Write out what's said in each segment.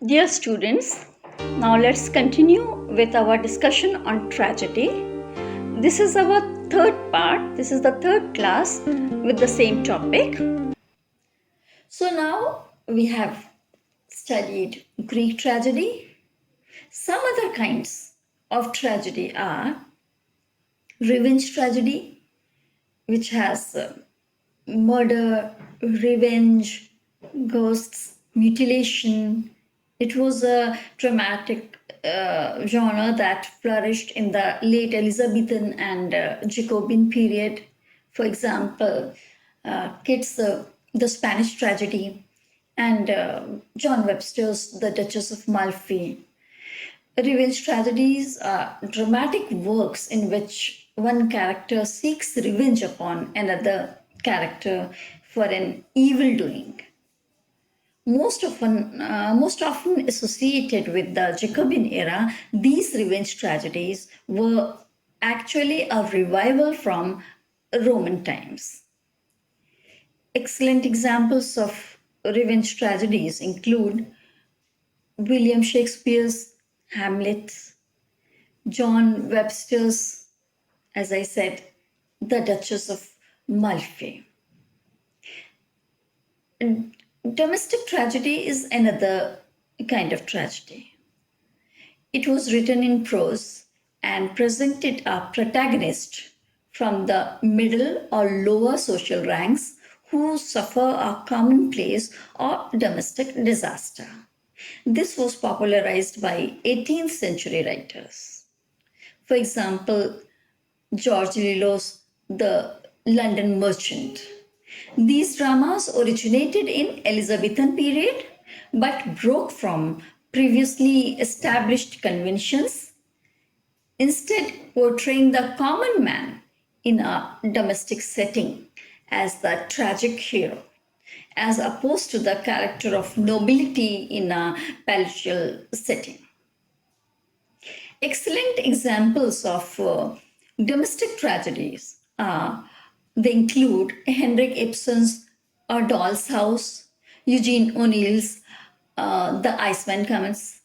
Dear students, now let's continue with our discussion on tragedy. This is our third part, this is the third class with the same topic. So now we have studied Greek tragedy. Some other kinds of tragedy are revenge tragedy, which has murder, revenge, ghosts, mutilation. It was a dramatic genre that flourished in the late Elizabethan and Jacobean period. For example, Keats' The Spanish Tragedy and John Webster's The Duchess of Malfi. Revenge tragedies are dramatic works in which one character seeks revenge upon another character for an evil doing. Most often associated with the Jacobean era, these revenge tragedies were actually a revival from Roman times. Excellent examples of revenge tragedies include William Shakespeare's Hamlet, John Webster's, as I said, The Duchess of Malfi. Domestic tragedy is another kind of tragedy. It was written in prose and presented a protagonist from the middle or lower social ranks who suffer a commonplace or domestic disaster. This was popularized by 18th century writers. For example, George Lillo's The London Merchant. These dramas originated in Elizabethan period but broke from previously established conventions, instead portraying the common man in a domestic setting as the tragic hero, as opposed to the character of nobility in a palatial setting. Excellent examples of domestic tragedies they include Henrik Ibsen's A Doll's House, Eugene O'Neill's The Iceman Comes.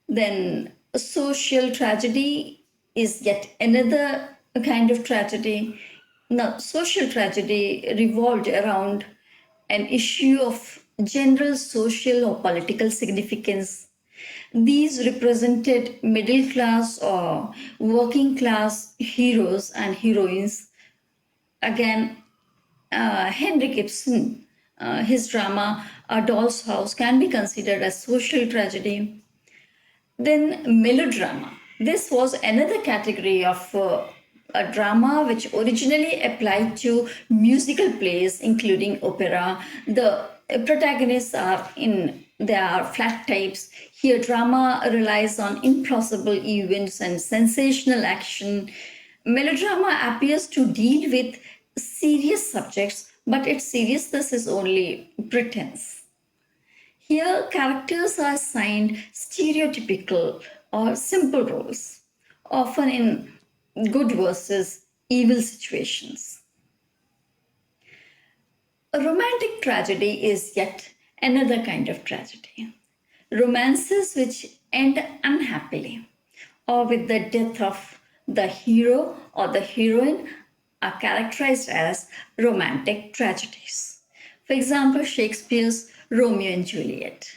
Then social tragedy is yet another kind of tragedy. Now, social tragedy revolved around an issue of general social or political significance. These represented middle class or working class heroes and heroines. Again, Henrik Ibsen, his drama A Doll's House can be considered as social tragedy. Then melodrama. This was another category of a drama which originally applied to musical plays, including opera. The protagonists they are flat types. Here, drama relies on implausible events and sensational action. Melodrama appears to deal with serious subjects, but its seriousness is only pretense. Here, characters are assigned stereotypical or simple roles, often in good versus evil situations. A romantic tragedy is yet another kind of tragedy. Romances which end unhappily or with the death of the hero or the heroine are characterized as romantic tragedies. For example, Shakespeare's Romeo and Juliet.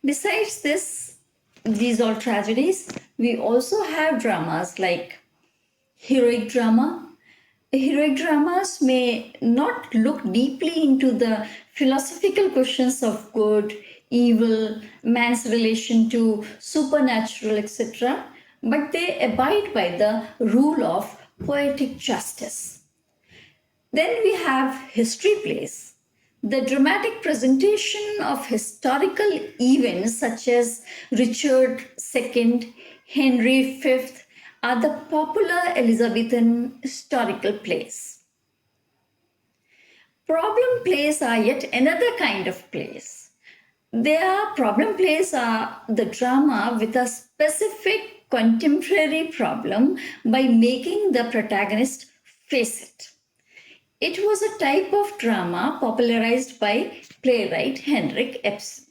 Besides these all tragedies, we also have dramas like heroic drama. Heroic dramas may not look deeply into the philosophical questions of good, evil, man's relation to supernatural, etc., but they abide by the rule of poetic justice. Then we have history plays. The dramatic presentation of historical events such as Richard II, Henry V are the popular Elizabethan historical plays. Problem plays are yet another kind of plays. Problem plays are the drama with a specific contemporary problem by making the protagonist face it. It was a type of drama popularized by playwright Henrik Ibsen.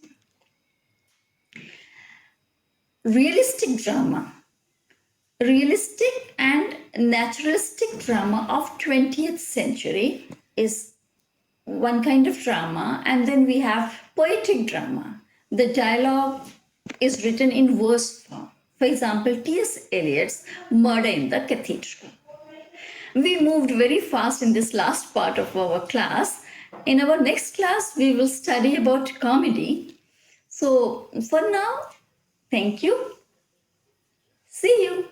realistic drama, realistic and naturalistic drama of 20th century is one kind of drama, and then we have poetic drama. The dialogue is written in verse form. For example, T.S. Eliot's Murder in the Cathedral. We moved very fast in this last part of our class. In our next class, we will study about comedy. So for now, thank you. See you.